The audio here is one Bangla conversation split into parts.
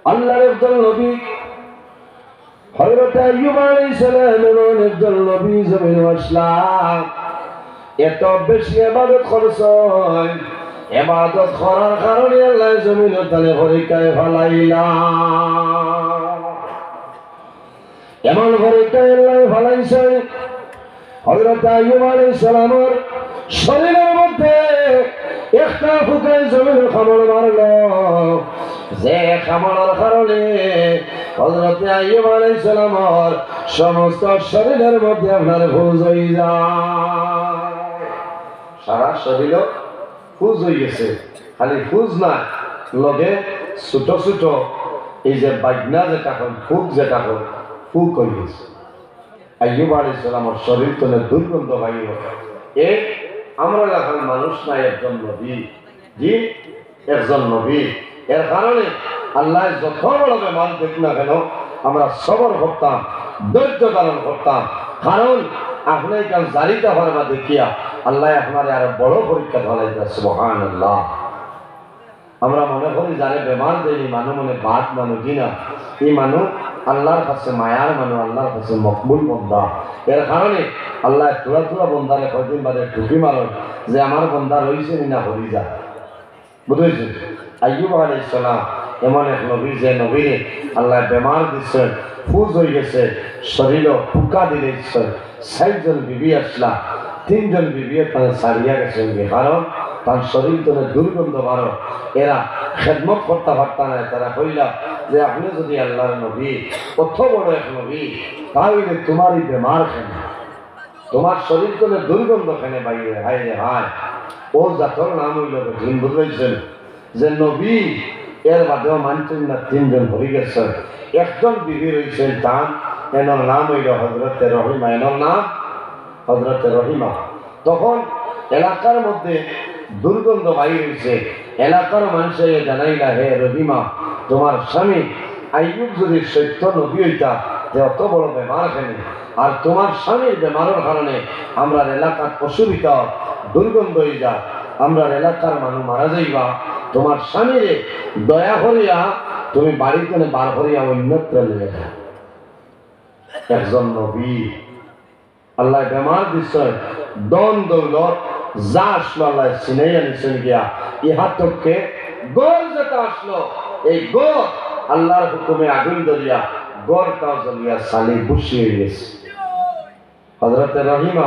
আল্লাহর একজন নবী হযরত আইয়ুব আলাইহিস সালাম এমন একজন নবী জমিনে আসলাম এত বেশি ইবাদত করছেন ইবাদত করার কারণে আল্লাহ জমিনে তালে পরীক্ষায় ফলাইলা এমন পরীক্ষায় আল্লাহ ফলাইছে হযরত আইয়ুব আলাইহিস সালামের শরীরের মধ্যে একটা ফুকায় জমিনে খামড় মারলো যে খামড়ার কারণে হযরত আইয়ুব আলাইহিস সালামের সমস্ত শরীরের মধ্যে আপনার ফুজ হয়ে যায় সারা শরীর ফুজ হয়ে গেছে খালি ফুজ না লগে ছোট ছোট এই যে বাজনা যেটা হয় ফুক যেটা হয় ফুক হয়ে গেছে আইয়ুব আলাইহিস সালামের শরীর তো দুর্গন্ধ বাইর এ আমরা এখন মানুষ না একজন নবী জি একজন নবী এর কারণে আল্লাহ যত বড় বেমান দেখ না কেন আমরা সবর করতাম ধৈর্য ধারণ করতাম কারণ আপনি কাল জারিটা পারবা দেখিয়া আল্লাহ আপনার আরো বড় পরীক্ষা ধরাইতে সুবহানাল্লাহ আমরা মনে করি যারে বেমান দেয়নি মানুষ মনে বাদ মানুষ কিনা এই মানুষ আল্লাহর কাছে মায়ার মানুষ আল্লাহর কাছে মকবুল বন্দা এর কারণে আল্লাহ তুলা তুলা বন্দারে কয়দিন বাদে ঢুকি মারন যে আমার বন্দা রয়েছে না হরি যা বুঝেছেন আইয়ুব আলাইহিস সালাম এমন এক নবী যে নবীরে আল্লাহ বেমার দিচ্ছেন ফুজ হয়ে গেছে শরীরও ফুকা দিলে চারজন বিবি আসলা তিনজন বিবি তাদের সারিয়া গেছেন কারণ তার শরীর তোলে দুর্গন্ধ বারো এরা খেদমত করতে পারত না তারা কইলা যে আপনি যদি আল্লাহর নবী কত বড় এক নবী তাহলে তোমারই বেমার কেন তোমার শরীর তোলে দুর্গন্ধ কেন বাইরে হায় রে হায় ও জাতর নাম হইল দিন বুঝেছেন যে নবী এর বাদেও মানছেন না তিনজন হয়ে গেছেন একজন বিবি রয়েছেন তার এনার নাম হইল হযরতে রহিমা এনার নাম হযরতে রহিমা তখন এলাকার মধ্যে দুর্গন্ধ বাইর হয়েছে এলাকার মানুষের জানাইলা হে রহিমা তোমার স্বামী আইয়ুব যদি সত্য নবী হইতা যে অত বড় বেমার কেন আর তোমার স্বামীর বেমারের কারণে আমরা এলাকার অসুবিধা দুর্গন্ধ হয়ে যা আমরা এলাকার মানুষ মারা যাইবা তোমার স্বামীরে দয়া করিয়া তুমি বাড়িতে বার করিয়া অন্যত্র নিয়ে যাও একজন নবী আল্লাহ বেমার দিচ্ছে দন দৌলত যা আসলো আল্লাহ চিনাইয়া নিছেন গিয়া ইহাতকে গোল যেটা আসলো এই গোল আল্লাহর হুকুমে আগুন ধরিয়া গোলটাও জ্বলিয়া সালি বসিয়ে গেছে হযরতে রহিমা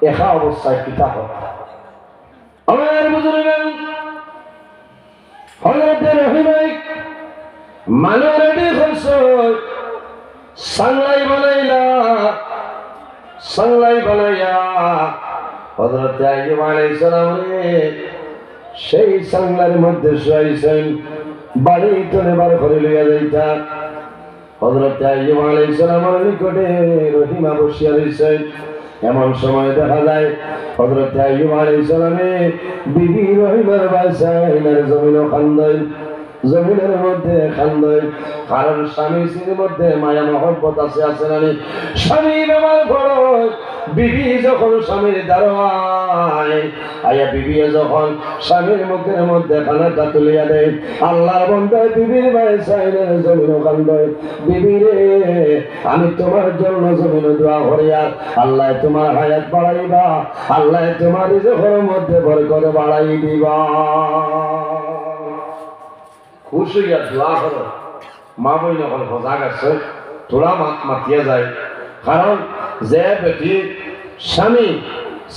একা অবস্থায় পিতা কথা আমার বুজুর্গান হযরতে রহিমা মানো রেডি করছো সাংলাই বানাইয়া হযরতে আইয়ুব আলাইহিস সালাম সেই সাংলার মধ্যে শুয়াইছেন বাড়ি তোলে বার করে লইয়া যাইতা হযরতে আইয়ুব আলাইহিস সালামের নিকটে রহিমা বসিয়া রইছেন এমন সময় দেখা যায় হযরতে আইয়ুব আলাইহিস সালামে বিবি রহিমার বাসায় জমিনও খান্দয় জমিনের মধ্যে খান্দয় কারণ স্বামী স্ত্রীর মধ্যে মায়া মহব্বত আছে না স্বামী বেমার বড় বিবি যখন স্বামীর দাঁড়ায় আয়া বিবি যখন স্বামীর মুখের মধ্যে খানাটা তুলিয়া দেয় আল্লাহর বন্দায় বিবির বাসায় জমিনও খান্দয় বিবি রে আমি তোমার জন্য জমিন দোয়া করি আর আল্লাহ তোমার হায়াত বাড়াইবা আল্লাহ তোমার রিজকের মধ্যে বরকত বাড়াই দিবা খুশ হইয়া দোয়া করো মা বই যখন সজাগ আছে তোরা মাতিয়া যায় কারণ যে বেটি স্বামী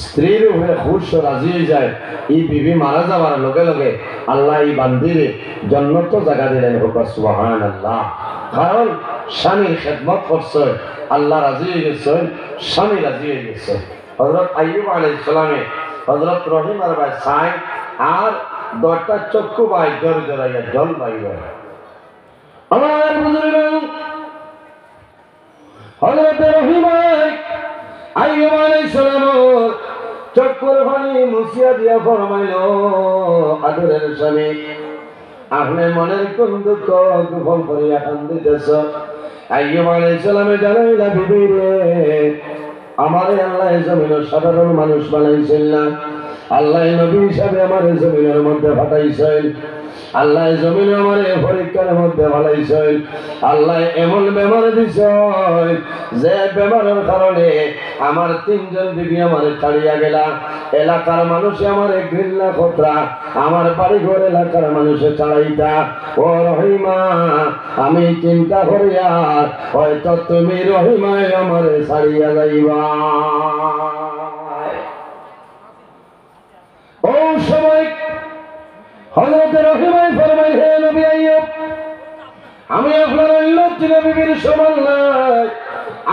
স্ত্রীর উপরে খুশ রাজি হয়ে যায় এই বিবি মারা যাওয়ার লগে লগে আল্লাহ এই বান্দিরে জন্নত জায়গা দিলেন হোক সুবহানাল্লাহ কারণ স্বামীর খেদমত করছে আল্লাহ রাজি হয়ে গেছে স্বামী রাজি হয়ে গেছে হযরত আইয়ুব আলাইহিস সালামে হযরত রহিমার ভাই সাই আর দরটা চক্ষু বাই জোর জোরাইয়া জল বাইর আমার বুজুর্গান হযরতে রহিমা আইয়ুব আলাইহিস সালাম চক্ষুর পানি মুছিয়া দিয়া ফরমাইল আদরের স্বামী আপনি মনের কোন দুঃখ গোপন করিয়া কান্দিতেছ আইয়ুব আলাইহিস সালামে জানাইলা বিবি রে আমারে আল্লাহ জমিনের সাধারণ মানুষ বানাইছেন না আল্লাহ নবী হিসাবে আমার জমিনের মধ্যে পাঠাইছেন আল্লাহ জমিন আমার পরীক্ষার মধ্যে ভালাইছেন আল্লাহ এমন বেমার দিছ যে বেমারের কারণে আমার তিনজন বিবি আমার ছাড়িয়া গেলা এলাকার মানুষ আমার ঘৃণা খতরা আমার বাড়ি ঘর এলাকার মানুষে ছাড়াইতা ও রহিমা আমি চিন্তা করিয়া হয়তো তুমি রহিমায় আমার ছাড়িয়া যাইবা ও সময় হযরত রহিমায় ফরমাই হে নবী আইয়ুব আমি আপনার অন্য তিন বিবির সমান নাই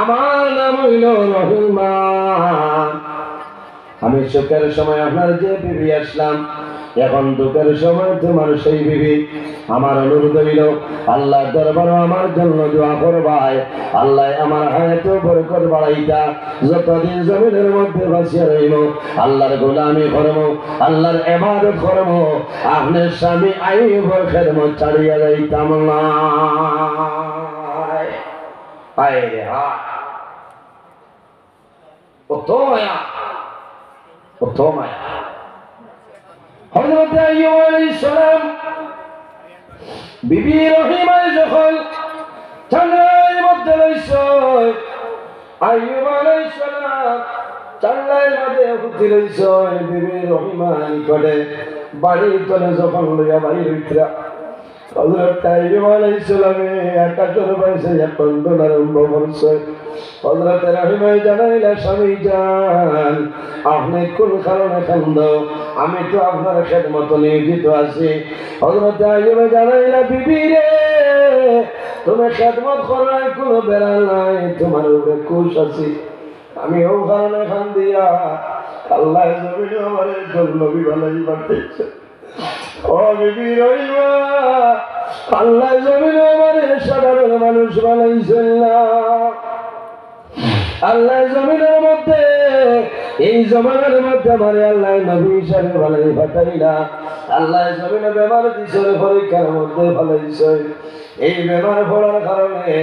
আমার নাম হইল রহিমা আমি সুখের সময় আপনার যে বিবি আসলাম এখন দুঃখের সময় তোমার সেই বিবি আমার অনুরোধ হইল আল্লাহ দরবারে আমার জন্য দোয়া করবাই আল্লাহ আমার হায়াতে বরকত বাড়াইতা যতদিন জমিনের মধ্যে বাঁচিয়া রইব আল্লাহর গোলামি করব আল্লাহর ইবাদত করব আপনার স্বামী আইয়ুবের খেদমত ছাড়িয়া যাইতাম না আয় রে হায় কত মায়া হযরত আইয়ুব আলাইহিস সালাম বিবি রহিমায় যখন চাঙ্গাইয়ের মধ্যে রইছে আইয়ুব আলাইহিস সালাম চাঙ্গাইয়ের মধ্যে উঠে রইছে বিবি রহিমা নিকটে বাড়ির তলে যখন লইয়া বাইর হইতরা হযরত আইয়ুব আলাইহিস সালামে আকাশের বাইরে এখন আরম্ভ করছে হযরত রহিমায় জানাইলা স্বামী জান আপনি কোন কারণে কান্দ আমি তো আপনার খেদমত নিয়োজিত আছি হযরত আইয়ুব জানাইলা বিবি রে তুমি খেদমত করার কোনো বেড়া নাই তোমার উপরে খুশ আছি আমি ও কারণে কান্দিয়া আল্লাহ জমিনে আমার জন্য বিবালাই পাঠাইছে ও বিবি রহিমা আল্লাহ জমিনে আমার সাধারণ মানুষ বানাইছেন না আল্লাহ জমিনের মধ্যে এই জমানের মধ্যে আমার আল্লাহ নবী হিসাবে বানাই পাঠাইলা আল্লাহ জমিনে বেমার দিছে পরীক্ষার মধ্যে ফলাইছে এই বেমার পড়ার কারণে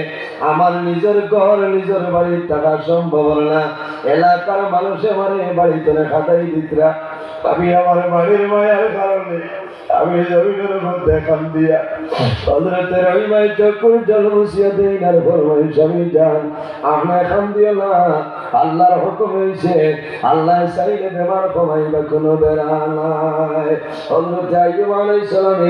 আমার নিজের ঘর নিজের বাড়ির থাকা সম্ভব না এলাকার মানুষ আমার বাড়িতে খাতাই দিতরা আমি আমার বাড়ির মায়ের কারণে আমি জমিনের মধ্যে কান্দিয়া হযরত রহিমায় চকুর জল মুছিয়া দেন আর ফরমাই স্বামী জান আপনার কান্দিও না আল্লাহর হুকুম হয়েছে আল্লাহ চাইলে বেমার কমাইবা কোনো বেড়া নাই হযরত আইয়ুব আলাইহিস সালাম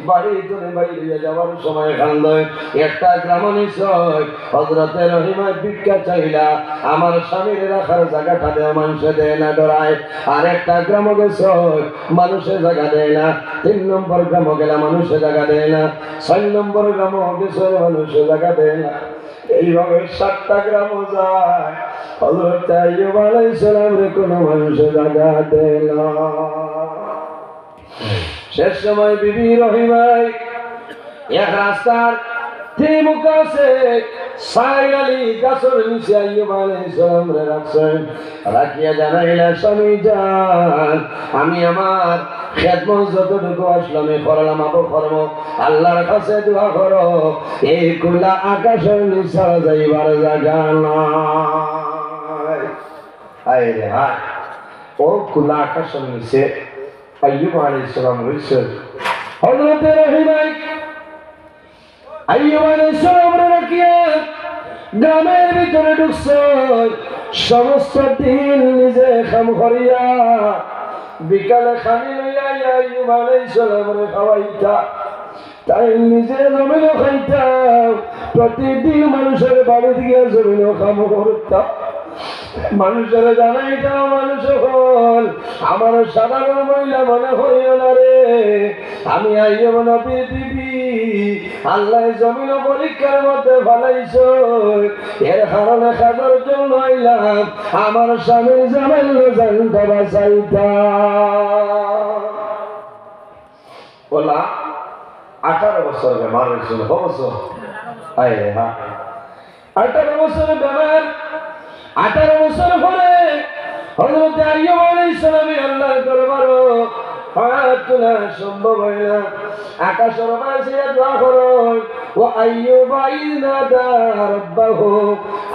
বাড়ি থেকে বাইরে যাওয়ার সময় কান্দয় একটা গ্রাম নিশ্চয় হযরত রহিমায় ভিক্ষা চাইলা আমার স্বামীর রাখার জায়গাটা দেও মানুষে দেয় না ডরায় আর একটা গ্রাম গেছে মানুষের জায়গা দেয় না 3 নম্বর গ্রাম গেলা মানুষের জায়গা দেয় না 6 নম্বর গ্রাম গেছে মানুষের জায়গা দেয় না এইভাবে 7টা গ্রাম যায় হযরত আইয়ুব আলাইহিস সালামের কোনো মানুষের জায়গা দেয় না শেষ সময় বিবি রহিমায় এক রাস্তার ত্রিমুখ আছে সাইর আলী গাছের নিচে আইয়ুব আলাইহিস সালাম রাখছেন রাখিয়া জানাইলা স্বামী জান আমি আমার খেদমত যতটুকু আসলামে করলাম আবু করব আল্লাহর কাছে দোয়া করো এই খোলা আকাশের নিচে যাইবার জায়গা নাই আয় রে হায় ও খোলা আকাশের নিচে আইয়ুব আলাইহিস সালাম রইছেন হযরত রহিমায় আইয়ুব আলাইহিস সালাম রাখিয়া গ্রামের ভিতরে ঢুকছে সমস্ত দিন নিজে কাম করিয়া বিকালে খানি লইয়া আইয়ুব আলাইহিস সালামরে খাওয়াইতা তাই নিজে জমিনও খাইতা প্রতিদিন মানুষের বাড়ি দিয়ে জমিনও কাম করতা মানুষের জানাইতা মানুষ হল আমার সাধারণ মহিলা মনে হইও না রে আমি আইয়ুব নবীর বিবি আল্লাহ জমিন পরীক্ষার মধ্যে ফলাইছো এর কারণে খাবার জন্য আইলাম আমার স্বামী জামাল জানতে বাঁচাইতা বলা 18 বছর বেমার হয়েছিল বছর আয় হা 18 বছর বেমার 18 বছর পরে হযরত আইয়ুব আলাইহিস সালাম আল্লাহর দরবারে হাত তোলা সম্ভব হয় না আকাশের পাশে দোয়া করো ও আইয়ুব ইযনাদা রাব্বাহু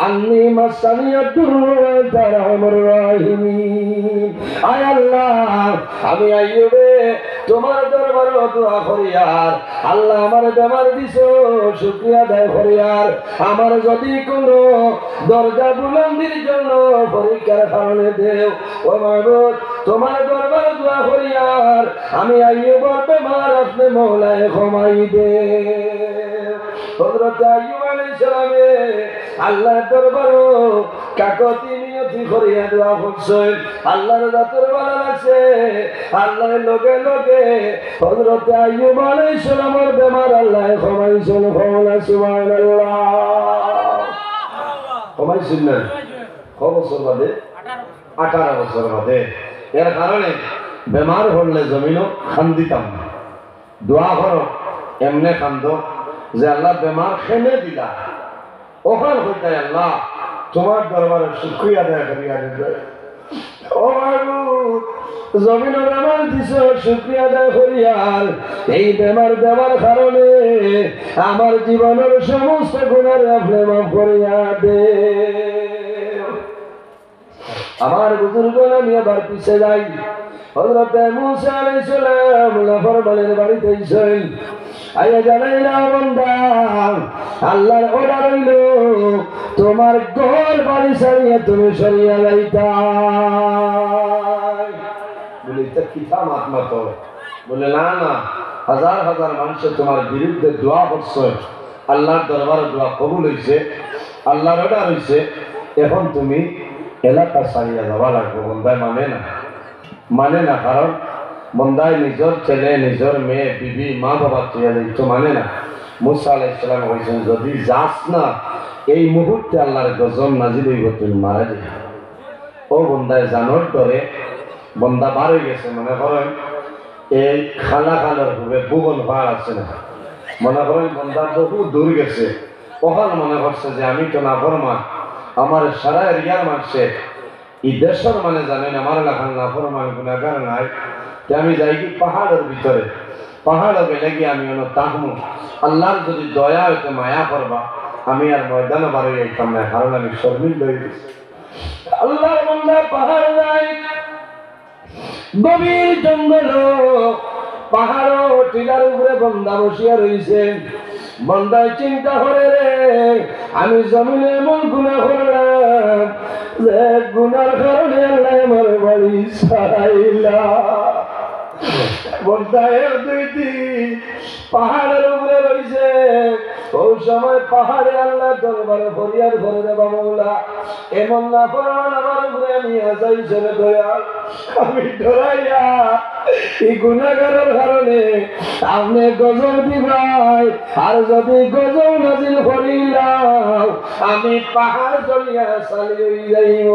আন্নী মাসানিয়াদ দুররু ওয়া আরহামুর রাহিমিন আয় আল্লাহ আমি আইয়ুবে তোমার দরবারে দোয়া করি আর আল্লাহ আমার বেমার দিছো শুকরিয়া আদায় করি আর আমার যদি কোনো দরজা বুলন্দির জন্য পরীক্ষার কারণে দেও ও মাবুদ তোমার দরবারে দোয়া করি আর আমি আইয়ুবের বেমার আপনি মওলায়ে ক্ষমাই দে হযরত আইয়ুব আলাইহিস সালামে আল্লাহর দরবারে কাকতি নিয়তি করিয়া দোয়া করছেন আল্লাহর জাতের ভালো লাগছে আল্লাহর লগে লগে হযরত আইয়ুব আলাইহিস সালামের বেমার আল্লাহ ক্ষমাইছেন কওলা সুবহানাল্লাহ ক্ষমাইছেন না কত বছর বাদে 18 বছর বাদে এর কারণে বেমার হলে জমিনও খান্দিতাম দোয়া করো এমনে কান্দো যে আল্লাহ বেমার খেলে দিলা ওখান হইতে আল্লাহ তোমার দরবারে শুকরিয়া আদায় করিয়া দিবে ও মাবুদ জমিনের বেমার দিছ শুকরিয়া আদায় করিয়ার এই বেমার দেওয়ার কারণে আমার জীবনের সমস্ত গুনাহ আপনি মাফ করিয়া দে আমার বুজুর্গ আমি আবার পিছে যাই হযরত মুসা আলাইহিস সালাম নাফরমানের বাড়িতে ছিলেন আয়া জানাইলা বান্দা আল্লাহর অর্ডার হইল তোমার ঘর বাড়ি ছাড়িয়ে তুমি সরিয়া যাইতা বলে এটা কি কামাত মতো বলে না না হাজার হাজার মানুষ তোমার বিরুদ্ধে দোয়া করছে আল্লাহর দরবারে দোয়া কবুল হইছে আল্লাহর অর্ডার হইছে এখন তুমি এলাকা ছাড়িয়া যাওয়া লাগবে বন্দায় মানে না কারণ বন্দায় নিজের ছেলে নিজের মেয়ে বিবি মা বাবা তুইয়া দিত মানে না মুসা আলাইহিস সালাম কইছেন যদি যাস না এই মুহূর্তে আল্লাহর গজব নাজিল হইব তুমি মারা যাবে ও বন্দায় জানোর ধরে বন্দা বার হয়ে গেছে মনে করেন এই খালার ভাবে ভুবন পাহাড় আছে না মনে করেন বন্দা বহু দূর গেছে ওখানে মনে করছে যে আমি তো না ফরমান আমার সারা এরিয়ার মানুষে এই দেশের মানে জানেন আমার এলাকার না ফরমান গুণাগার নাই আমি যাই কি পাহাড়ের ভিতরে পাহাড়ে গেলে গিয়ে আমি অন্য তাহমু আল্লাহর যদি দয়া হইতে মায়া করবা আমি আর ময়দানে বাড়ি যাইতাম না কারণ আমি শর্মিল হয়ে গেছি আল্লাহর বান্দা পাহাড় নাই গভীর জঙ্গল পাহাড় টিলার উপরে বন্দা বসিয়া রয়েছে বন্দায় চিন্তা করে রে আমি জমিনে এমন গুনাহ করলাম যে গুনার কারণে আল্লাহ আমার বাড়ি ছাড়াইলা বন্দায় দুই দিন পাহাড়ের উপরে রয়েছে ওই সময় পাহাড়ে আল্লাহ দরবারে ফরিয়াদ করে রে বাবা এমন না ফরমান আমার উপরে নিয়ে যাইছে রে দয়াল আমি ডরাইয়া এই গুনাহগারের কারণে আপনি গজব দিবাই আর যদি গজব নাজিল করিলাম আমি পাহাড় চলিয়া চালি হয়ে যাইব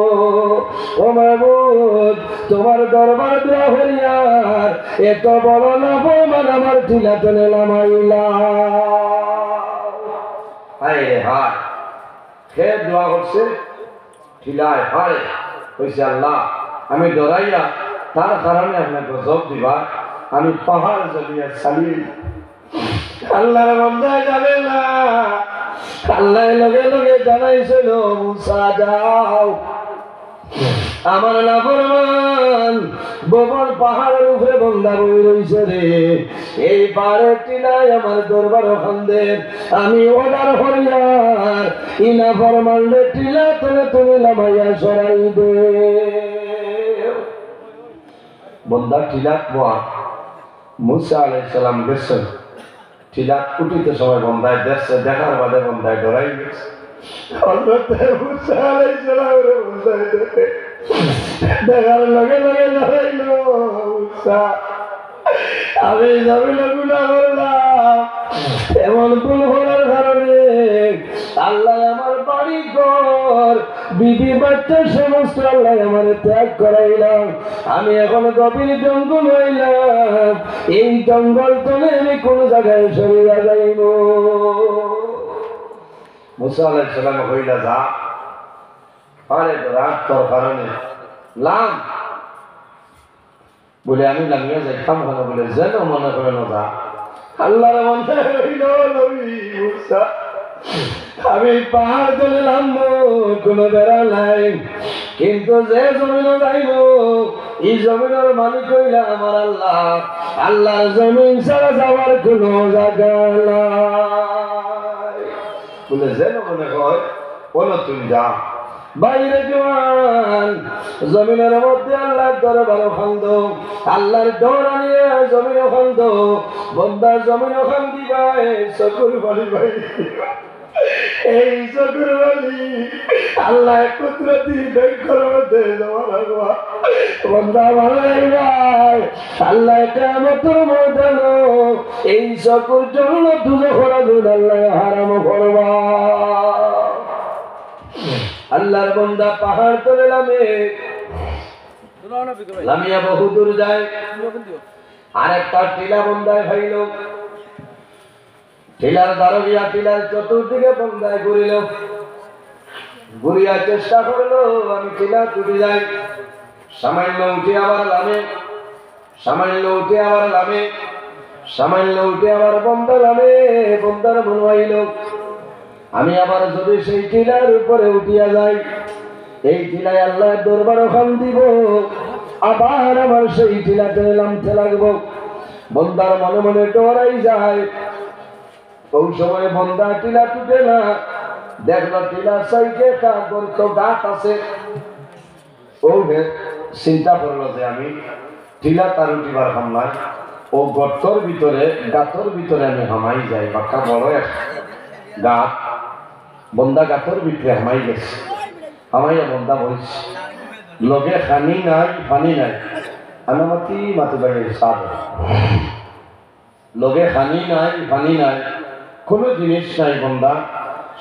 ও মাবুদ তোমার দরবার দেওয়া হইয়ার এত বড় না ফরমান আমার টিলা তলে নামাইলা হায় রে হায় হে দোয়া করছে টিলায় হায় কইছে আল্লাহ আমি ডরাইয়া তার কারণে আপনার গজব দিবা আমি পাহাড় জ্বলিয়া চালি আল্লাহর বান্দা যাবে না আল্লাহ লগে লগে জানাইছিল মুসা যাও আমার নাফরমান গোবর পাহাড়ের উপরে বন্দা বই রইছে রে এই পাহাড়ের টিলায় আমার দরবার খান্দে আমি অর্ডার করিয়ার ই নাফরমান রে টিলা তলে তুমি লামাইয়া সরাই দে বন্দা টিলাক বোয়া মুসা আলাইহিস সালাম গেছেন টিলাক উঠিতে সময় বন্দায় দেখছে দেখার বাদে বন্দায় ডরাই গেছে হযরত মুসা আলাইহিস সালাম রে বন্দায় দেখার লগে লগে ডরাইল মুসা আমি জমিনে গুনাহ করলাম এমন ভুল করার কারণে আল্লাহ আমার বাড়ি ঘর বিবি বাচ্চা সমস্ত আল্লাহ আমার ত্যাগ করাইলাম আমি এখন গভীর জঙ্গল হইলাম এই জঙ্গল তলে আমি কোন জায়গায় সরিয়া যাইব মুসা আলাইহিস সালাম হইলা যা আরে রাত তোর কারণে লাম বলে আমি লামিয়া যাইতাম কেন বলে যেন মনে করে না যা আল্লাহর মনে হইল নবী মুসা আমি পাহাড় চলে নামবো কোনো বেড়া নাই কিন্তু যে জমিন যাইব এই জমিনের মালিক হইলা আমার আল্লাহ। আল্লাহর জমিন ছাড়া যাওয়ার কোনো জায়গা নাই। বলে যেন মনে হয় বলো তুমি যা বাইরে জোয়ান জমিনের মধ্যে আল্লাহর দরবার খন্দ, আল্লাহর ডর আনিয়ে জমিন খন্দ, বন্দা জমিন খান দিবাই চকুর বাড়ি ভাই এই চকুর বাড়ি আল্লাহ কুদরতি ব্যাংকের মধ্যে জমা রাখবা। বন্দা ভালো ভাই আল্লাহ কিয়ামতের ময়দানে এই চকুর জন্য দুজো করা দুধ আল্লাহ হারাম করবা। আল্লাহর বন্দা পাহাড় তোলে লামিয়া বহু দূর যায়, আরেকটা টিলা বন্দায় ভাইল, টিলার দারবিয়া টিলার চতুর্দিকে বন্দায় ঘুরিল, ঘুরিয়া চেষ্টা করলো আমি টিলা তুলে যাই। সামান্য উঠে আবার লামে, সামান্য উঠে আবার লামে, সামান্য উঠে আবার বন্দা লামে। বন্দার মনে হইল আমি আবার যদি সেই টিলার উপরে উঠিয়া যাই, এই টিলায় আল্লাহর দরবার ওখান দিব, আবার আমার সেই টিলাতে নামতে লাগবো। বন্দার মনে মনে ডরাই যায়। ওই সময় বন্দা টিলা টুটে না, দেখলো টিলার সাইডে একটা গর্ত গাছ আছে। ও চিন্তা করলো যে আমি টিলা তার উঠিবার হামলায় ও গর্তর ভিতরে গাতর ভিতরে আমি হামাই যাই। বাক্কা বড় এক গাত, বন্দা গাতর ভিতরে হামাই গেছে। হামাইয়া বন্দা বলছে লগে খানি নাই পানি নাই, আনামতি মাতে বাড়ির সাদ লগে খানি নাই পানি নাই, কোনো জিনিস নাই। বন্দা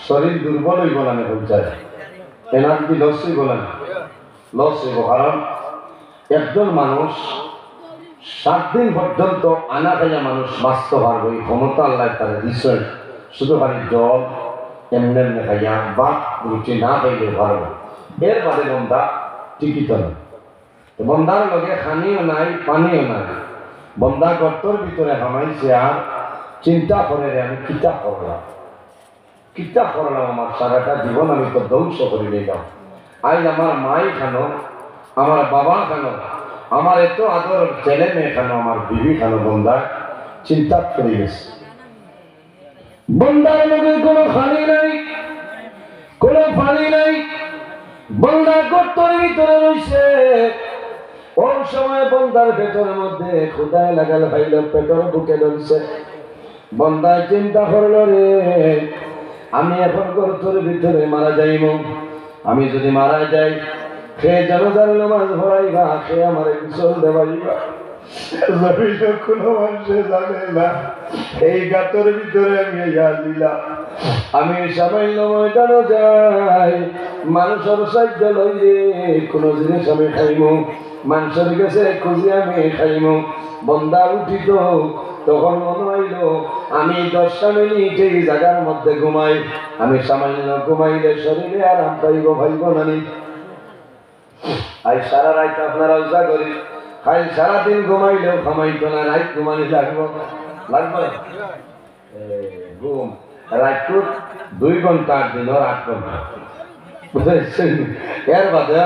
শরীর দুর্বল হইব না পৌঁছায়, এনার কি লস হইব না? লস হইব। কারণ একজন মানুষ 7 দিন পর্যন্ত আনা খাইয়া মানুষ বাঁচতে পারবে, এই ক্ষমতা আল্লাহ তারা দিচ্ছেন। শুধু পানি জল এমনি এমনি খাইয়া বা রুটি না খাইলে পারবে, এর বাদে বন্দা টিকিত নাই। বন্দার লগে খানিও নাই পানিও নাই, বন্দা গর্তর ভিতরে হামাইছে। আর চিন্তা করে আমি কিতা করলাম, কিতা করলাম, আমার সারাটা জীবন আমি তো ধ্বংস করে নিলাম। আজ আমার মাই খানো, আমার বাবা খানো, আমার এত আদর ছেলে মেয়ে খানো, আমার বিবি খানো। বন্দা চিন্তা করে গেছে। বন্দার লগে কোনো খানি নাই, কোনো পানি নাই, বন্দা গর্তর ভিতরে রয়েছে। ওই সময় বন্দার পেটের মধ্যে ক্ষুধায় লাগাল ভাইল, পেটের বুকে ধরছে। বন্দায় চিন্তা করলো রে আমি এখন গর্তর ভিতরে মারা যাইব, আমি যদি মারা যাই খেয়ে জানাজার নামাজ পড়াইবা, খেয়ে আমার গোসল দেবাইবা, কোনো মানুষে জানে না এই গাতর ভিতরে আমি দিলাম। আমি সামান্য ময়দানও যাই, মানুষের সাহায্য লইলে কোনো জিনিস আমি খাইব, মানুষের কাছে খুঁজে আমি খাইব। বন্দা উঠিত তখন মনে হইল আমি 10টা মিনিট এই জায়গার মধ্যে ঘুমাই, আমি সামান্য ঘুমাইলে শরীরে আরাম পাইব ভাইব নানি। আজ সারা রাত আপনারা উজা করি, খাই সারাদিন ঘুমাইলেও ঘুমাইতো না, রাত ঘুমানি লাগবো লাগবে ঘুম। রাত 2 ঘন্টা, দিনের 8 ঘন্টা, বুঝেছেন? এর বাদে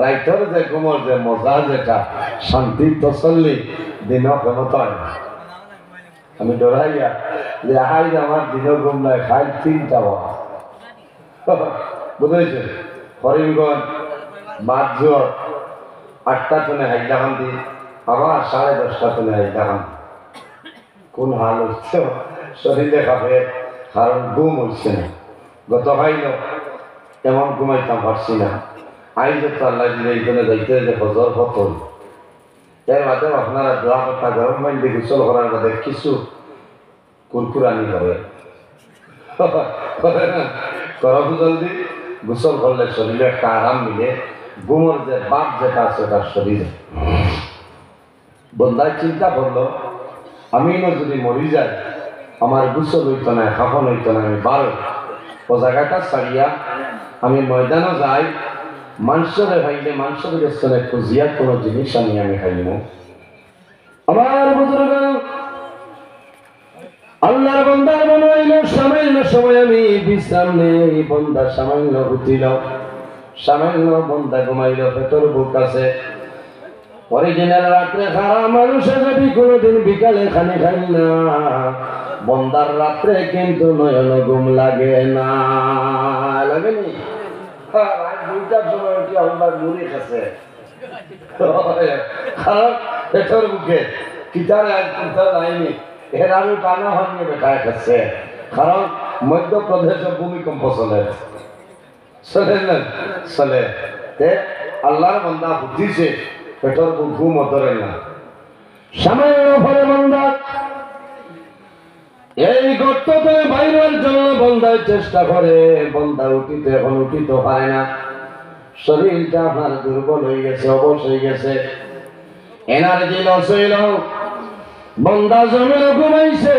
রাইতের যে ঘুমর যে মজা, যেটা শান্তি তসল্লি দিন ক্ষমতা হয় না। আমি ডরাইয়া যে হাই আমার দিনও ঘুম নাই, খাই 3টা বুঝেছে? করিমগঞ্জ মাঝর 8টা তনে হাইলাখান দি, আবার 10:30 তনে হাইলাখান। কোন হাল হচ্ছে শরীরে খাবে, কারণ ঘুম হচ্ছে না। গত খাইল এমন ঘুমাইতাম পারছি না। আইজ তো আল্লাহ দিলে এইখানে যাইতে যে হজর হতল। এর বাদেও আপনারা দোয়া কথা গরম পানি গোসল করার বাদে কিছু কুরকুরানি করে করব, জলদি গোসল করলে শরীরে একটা আরাম মিলে, ঘুমোর যে বাপ যেটা আছে তার শরীরে। বন্দায় চিন্তা করলো আমি যদি মরি যাই, আমার গোসল হইতো না, খাফন হইতো না, আমি বারো ও জায়গাটা ছাড়িয়া আমি ময়দানও যাই, মানুষের ভাইলে মানুষের কাছে খুঁজিয়া কোনো জিনিস আমি খাইব। আমার বুজুর্গ আল্লাহর বন্দার মনে হইল সামান্য সময় আমি বিশ্রাম নেই। বন্দা সামান্য উঠিল, সামান্য বন্দা ঘুমাইল, পেটর বুক আছে। অরিজিনাল রাত্রে খারাপ মানুষে যদি কোনোদিন বিকালে খানি খাই না, বন্দার রাত্রে কিন্তু নয়ন ঘুম লাগে না। লাগেনি? রাত 2টার সময় উঠে আমরা মুড়ি খাচ্ছে, কারণ পেটের মুখে কিতার লাইনি এর আরো টানা হয়নি বেটায় খাচ্ছে। কারণ মধ্যপ্রদেশে ভূমিকম্প চলে চলে আল্লাহর বন্দা বুদ্ধিছে পেটের ঘুম ধরে না। সামান্য ফলে বন্দা এই গর্ত থেকে বাইরের জন্য বন্দায় চেষ্টা করে, বন্দা উঠিতে এখন উঠিতে পারে না। শরীরটা আপনার দুর্বল হয়ে গেছে, অবশ হয়ে গেছে, এনার্জি লস হইল। বন্দা জমিনে ঘুমাইছে,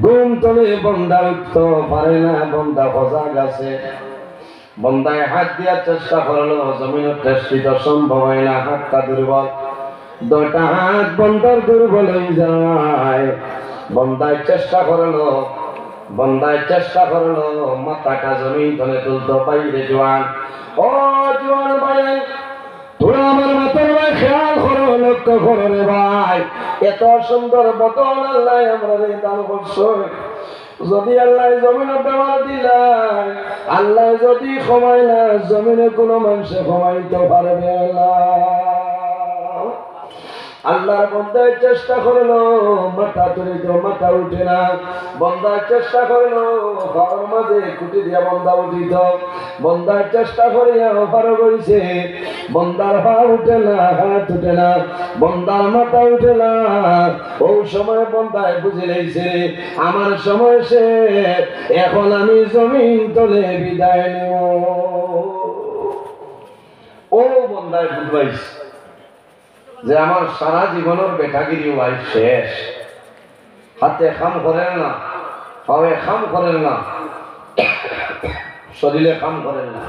ঘুম তলে বন্দা উঠতে পারে না। বন্দা সজাগ আছে, বন্দায় হাত দেওয়ার চেষ্টা করলো, জমিনে টেস্টিত সম্ভব হয় না, হাতটা দুর্বল। 2টা হাত বন্দার দুর্বল হয়ে যায়। বন্দায় চেষ্টা করলো, মাথাটা জমিন তলে তুলতে পাইরে। জোয়ান, ও জোয়ান ভাই, তোরা আমার মাথার ভাই খেয়াল করো, লক্ষ্য করো রে ভাই। এত সুন্দর বদল আল্লাহ আমরা দান করছো। যদি আল্লাহ জমিনে ব্যবহার দিলাই, আল্লাহ যদি ক্ষমাই না, জমিনে কোনো মানুষে ক্ষমাইতে পারবে না। আল্লাহর বন্দায় চেষ্টা করলো, মাথা তুলিত মাথা উঠে না। বন্দায় চেষ্টা করলো, ঘর মাঝে কুটি দিয়া বন্দা উঠিত। বন্দায় চেষ্টা করিয়া পার করেছে, বন্দার পা উঠে না, হাত উঠে না, বন্দার মাথা উঠে না। ওই সময় বন্দায় বুঝে লেগেছে আমার সময় শেষ, এখন আমি জমিন তলে বিদায় নেব। ও বন্দায় বুঝবাইছে যে আমার সারা জীবনের বেটাগিরি ওয়াই শেষ। হাতে কাম করেন না, পায়ে কাম করেন না, শরীরে কাম করেন না।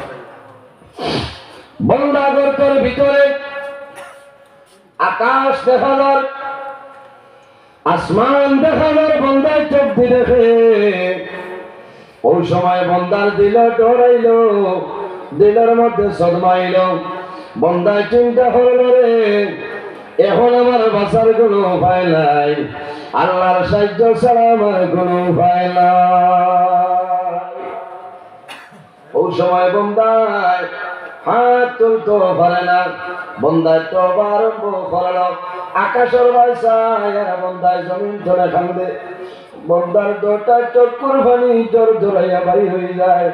বন্দা গর্তের ভিতরে আকাশ দেখানোর, আসমান দেখানোর বন্দার চোখ দিয়ে দেখে। ওই সময় বন্দার দিল ডরাইল, দিলের মধ্যে সদমাইল। বন্দায় চিন্তা করলো রে, এখন আমার বাঁচার কোনো উপায় নাই, আল্লাহর সাহায্য ছাড়া আমার কোনো উপায় নাই। ওই সময় বন্দায় হাত তুলতে পারে না। বন্দায় তওবা আরম্ভ করল, আকাশের ভাষায় বন্দায় জমিন ধরে কান্দে। বন্দার 2টা চক্ষুর পানি জোর জোরাইয়া বাড়ি হয়ে যায়।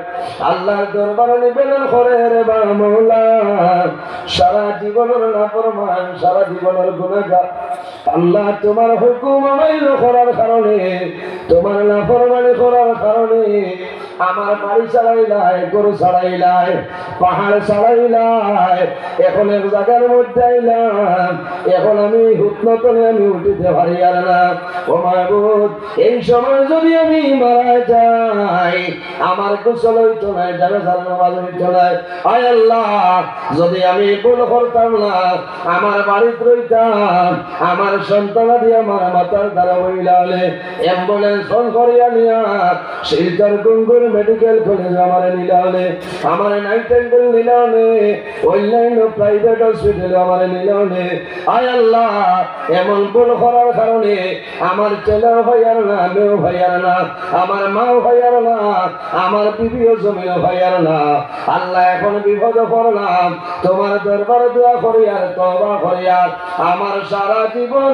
আল্লাহর দরবারে নিবেদন করে, রে বা মওলা, সারা জীবনের নাফরমান, সারা জীবনের গুনাহগার, আল্লাহ তোমার হুকুম অমান্য করার কারণে, তোমার নাফরমানি করার কারণে আমার বাড়ি ছাড়াইলাই, গরু ছাড়াইলাই, পাহাড় ছাড়াইলাই, এখন এক জায়গার মধ্যে আইলাম, এখন আমি হুকনতলে আমি উঠিতে পারি আর না। ও মাহবুব, এই সময় যদি আমি মারা যাই, আমার গোসল হইতো না, জানাজার নামাজ হইতো না। আয় আল্লাহ, যদি আমি ভুল করতাম না, আমার বাড়িতে রইতাম, আমার সন্তানাদি আমার মাথার দ্বারা বইলা হলে অ্যাম্বুলেন্স ফোন করিয়া নিয়া শিলচর গুঙ্গুর মেডিকেল কলেজ আমার নিলা হলে, আমার নাইটেঙ্গেল নিলা হলে, অন্যান্য প্রাইভেট হসপিটালে আমার নিলা হলে। আয় আল্লাহ, এমন ভুল করার কারণে আমার ছেলেও ভাইয়ার না, মেয়েও ভাইয়ার না, আমার মাও ভাইয়ার না, আমার বিবিও জমিও ভাইয়ার না। আল্লাহ, এখন বিপদে পড়লাম, তোমার দরবার দোয়া করি আর তওবা করি আর আমার সারা জীবন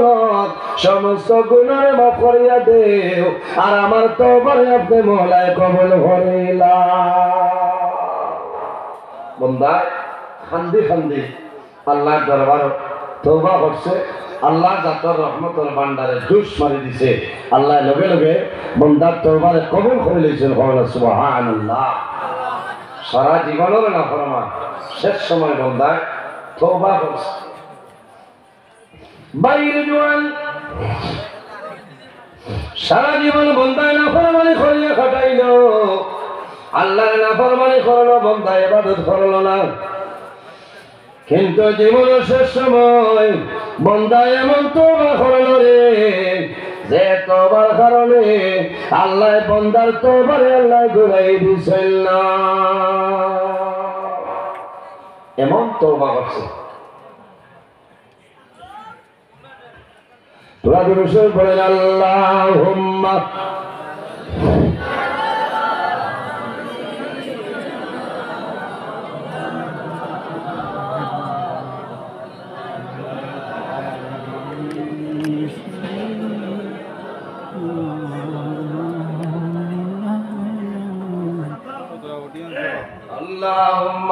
সমস্ত গুনাহ মাফ করিয়া দেও, আর আমার তওবার আপনি মওলায় কবুল করিলা। বন্দা খান্দি খান্দি আল্লাহর দরবার তওবা করছে, আল্লাহ জাতর রহমতের ভান্ডারে জুস মারি দিছে। আল্লাহ লগে লগে বন্দার তওবারে কবুল করে লইছেন। সুবহানাল্লাহ। সারা জীবনের নাফরমান, শেষ সময় বন্দায় তওবা করছে। বাইরে জোয়ান, সারা জীবন বন্দায় নাফরমানি করিয়া কাটাইল, আল্লাহর নাফরমানি করলো, বন্দায় ইবাদত করলো না। কিন্তু জীবনের শেষ সময় বন্দায় এমন তওবা করলো রে, যে তওবার কারণে আল্লাহ বন্দার তওবারে আল্লাহ ঘুরাই দিছেন না। এমন তওবা করছে, রাজুর সই বলেন আল্লাহুম্মা اللهم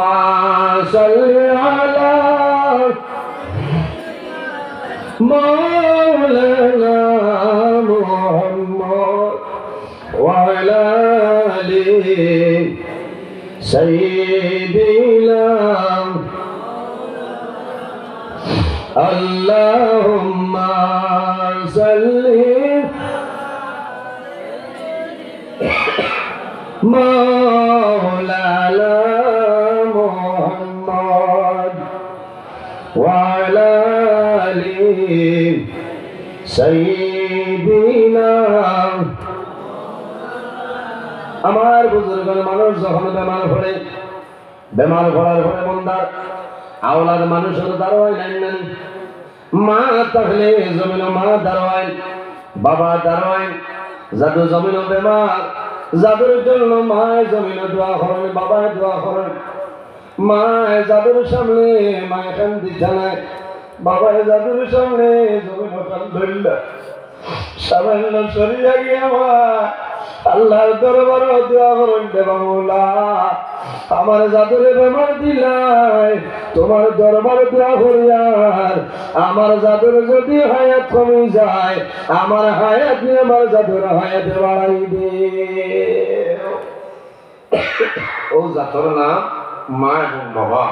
صل على مولانا محمد وعلى آل سيدنا اللهم صل مولانا محمد وعلى آل سيدنا আমার বুজুর্গের মানুষ যখন বেমার পড়ে বেমার পড়ার পরে বন্দার আওলাদ মানুষের দারোয়াই নাই মা থাকলে জমিন মা দারোয়াই বাবা দারোয়াই জাদু জমিন বেমার জাদুর জন্য মায় জমিন দোয়া করেন বাবায় দোয়া করেন মায় জাদুর সামনে মায় খান দিতে নাই বাবায় জাদুর সামনে জমিন খান ধরল সামান্য সরিয়া গিয়ে আমার আল্লাহর দরবার দোয়া করেন দেবা মৌলা আমার জাদুরে বেমার দিলাই তোমার দরবার দোয়া করিয়ার আমার জাদুর যদি হায়াত কমে যায় আমার হায়াত নিয়ে আমার জাদুর হায়াত বাড়াই দে ও জাতর নাম মা এবং বাবা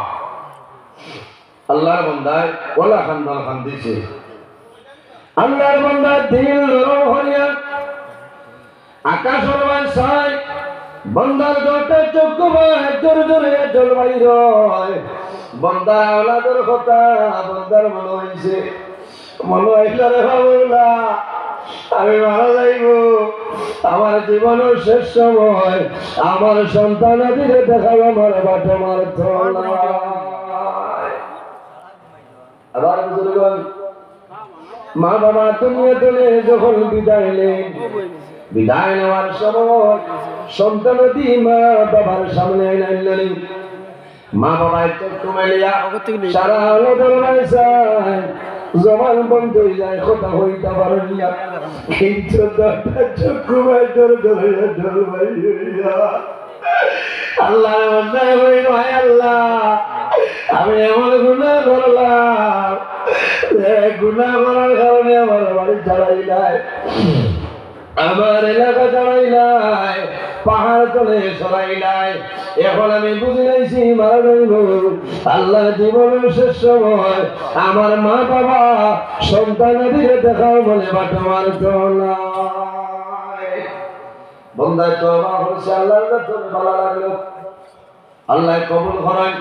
আল্লাহর বান্দায় ওলা খানদান খান দিছে আল্লাহর বান্দার দিল নরম হইয়া আকাশ হরবান সাই বন্দার দরটা চক্ষু জোর জোরে জল বাইর বন্দার আওলাদের কথা বন্দার মনে হয়েছে মনে হইলে রে বাবুলা আমি মারা যাইব আমার জীবনের শেষ সময় আমার সন্তান আদিরে দেখাবো আমার বাট আমার আবার বুঝলেন মা বাবা দুনিয়া তুলে যখন বিদায় নেন বিদায় নেওয়ার সময় সন্তান মা বাবার সামনে আইলেন মা বাবার চক্ষু মেলিয়া সারা আলো দরবারে যায় জবান বন্ধ হয়ে যায় কথা হইতে পারিয়া কিন্তু চক্ষু আল্লাহ আল্লাহ আমি এমন গুনাহ করলাম গুনাহ করার কারণে আমার বাড়ি ছাড়াই নাই আমার এলাকা ছাড়াই নাই পাহাড় তলে সরাই নাই এখন আমি বুঝে যাইছি মারা যাইব আল্লাহ জীবনের শেষ সময় আমার মা বাবা সন্তান দিয়ে দেখাও বলে বাটো মারত বন্দায় তো হচ্ছে আল্লাহর কাছে ভালো লাগলো আল্লাহ কবুল করেন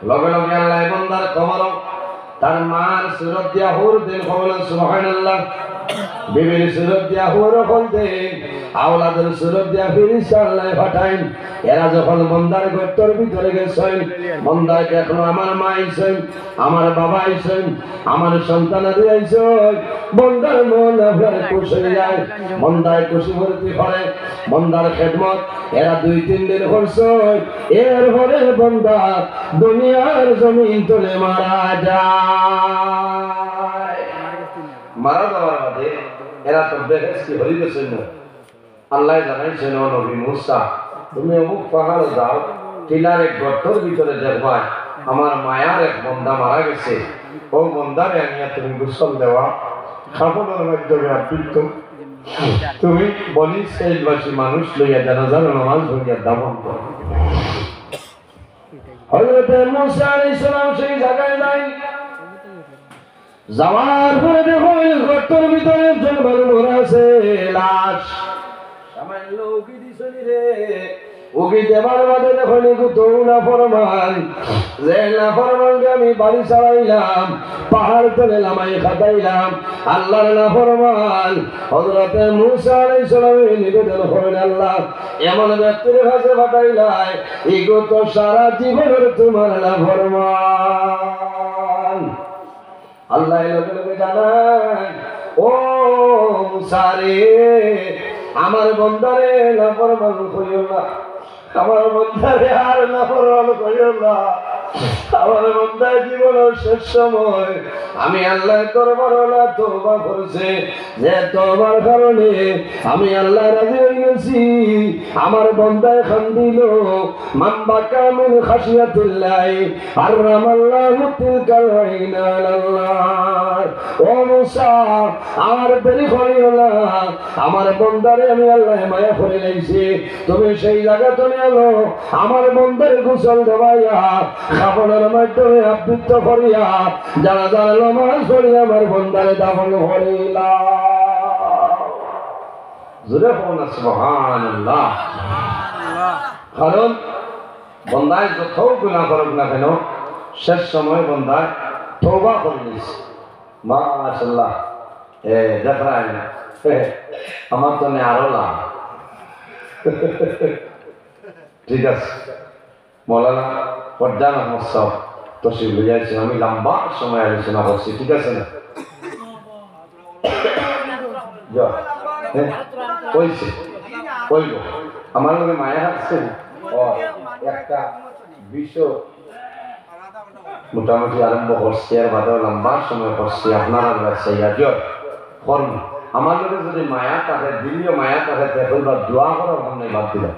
লগে লগে আল্লাহ বন্দার কবর তার মার সুরত দিয়া হুর দিন কবল সুবহানাল্লাহ বিবির সুরত দিয়া হুর বলতে আওলাদের সুরত দিয়া ফিরিস্তা আল্লাহ পাঠাইন এরা যখন বন্দার গর্তের ভিতরে গেছেন বন্দায় দেখলো আমার মা আইছেন আমার বাবা আইছেন আমার সন্তানাদি আইছেন বন্দার মন আপনার খুশি হয়ে যায় বন্দায় খুশি ভর্তি করে বন্দার খেদমত এরা 2-3 দিন করছে এরপরে বন্দা দুনিয়ার জমিন তুলে মারা যায় মারা যাওয়ার বাদে এরা তো বেহেশতি হয়ে গেছে না আল্লাহ জানাইছেন ও নবী মুসা তুমি অমুক পাহাড়ে যাও টিলার এক গর্তের ভিতরে দেখবা আমার মায়ার এক বন্দা মারা গেছে ও বন্দারে আনিয়া তুমি গোসল দেওয়া খাবনের মাধ্যমে আবৃত্ত তুমি বলি সেইবাসী মানুষ লইয়া জানাজার নামাজ হইয়া দামন করো হযরত মুসা আলাইহিস সালাম সেই জায়গায় যায় যাওয়ার পরে দেখো গর্তের ভিতরে একজন মানুষ আছে লাশ সামান্য উকি দিছনি রে উকি দেবার বাদে দেখো নিকুতো না ফরমান যে না ফরমানকে আমি বাড়ি চালাইলাম পাহাড় তলে লামাই খাটাইলাম আল্লাহর না ফরমান হযরত মুসা আলাইহিস সালাম নিবেদন করেন আল্লাহ এমন ব্যক্তির কাছে পাঠাইলাই ইগো তো সারা জীবনের তোমার না ফরমান আল্লাহ লোকে লোকে জানায় ও মুসারে আমার বন্দারে নাফরমান করিও না, আমার বন্দারে আর নাফরমান করিও না। আমার বন্দার জীবনের শেষ সময় আমি আল্লাহ দরবার তওবা করছে, যে তওবার কারণে আমি আল্লাহ রাজি হয়ে গেছি। আমার বন্দায় খান্দিল মান বাকা মিন খাশিয়াতিল্লাহ হারামাল্লাহু তিলকাল আইনা আলাল্লাহ। ও মুসা আমার দেরি করিও না, আমার বন্দারে আমি আল্লাহ মায়া করে লাইছি। তুমি সেই জায়গা চলে এলো আমার বন্দার গোসল দেওয়াইয়া খাবনের মাধ্যমে আবৃত্ত করিয়া যারা যারা নামাজ পড়ি আমার বন্দারে দাফন করিলা। জোরে বলুন সুবহানাল্লাহ। কারণ বন্দায় যত গুনাহ করুক না কেন শেষ সময় বন্দায় তওবা করে নিয়েছে। মাশাআল্লাহ। দেখায় না আমার তো আরো লাভ। ঠিক আছে মৌলানা পর্দা আহমদ সাহেব তশরিফ লিয়েছেন, আমি লম্বা সময় আলোচনা করছি, ঠিক আছে না? আমার লোকে মায়া হাসছেন একটা বিষয় মোটামুটি আরম্ভ করছি, আর বাদে লম্বা সময় করছি। আপনারা কর্ম আমার লোকে যদি মায়া থাকে, দিলীয় মায়া থাকে, দোয়া করার সামনে বাদ দিলাম।